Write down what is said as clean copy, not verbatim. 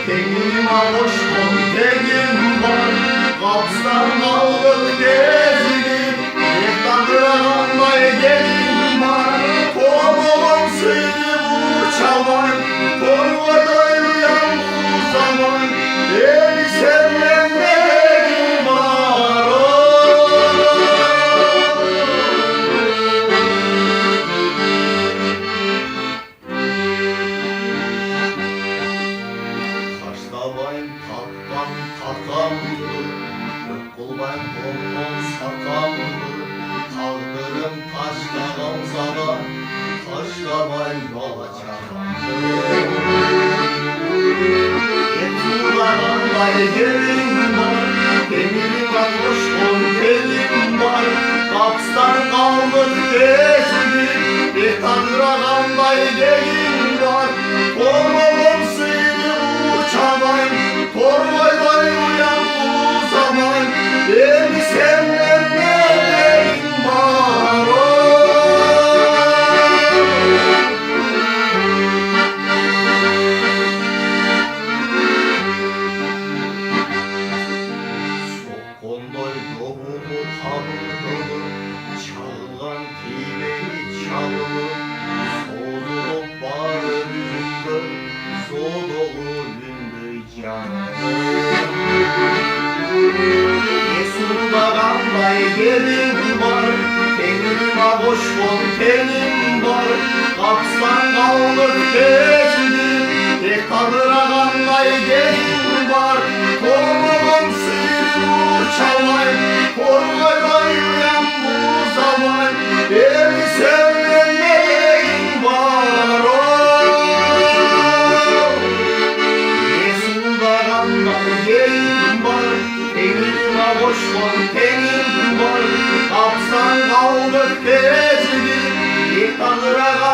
Tenime hoş kontenim var. Kapstan kaldık gezdim. Yektakıramay gelin var. Tomoğum sıydı bu çaman. Torvadayım bu zaman. Beni sevmedim var. Kaşlamayın takkan takamdı. Kulbayın olmaz sakamdı. Kaldırım taşlamam sana. Taşlamayın yola çakamdı. Yetuğlarımday gelin var. Demirime koş kontelim var. Kapstan kaldık gezdim. Bir tanrağımday gelin var. Tomoğum sıydı bu çaman. Torvayday uyan bu zaman. Beni sevmeyen neyim var o? Sokondoy doğumu tanıdı. Çalgan tileyi çalı. Soğulup bağrı yüzündü. Soğuluğu gündü canı. Yesularımday gelin var. Tenime hoş kontenim var. Kapstan kaldık gezdim. Tek tanrağımday gelin var. Tomuğum sıydı bu çalay. Korkayday uyan bu zaman. Beni sevmeyen neyim var o? Yesularımday gelin var. Tenime hoş kontenim var. Kapstan kaldık gezdim. Bir tanrığa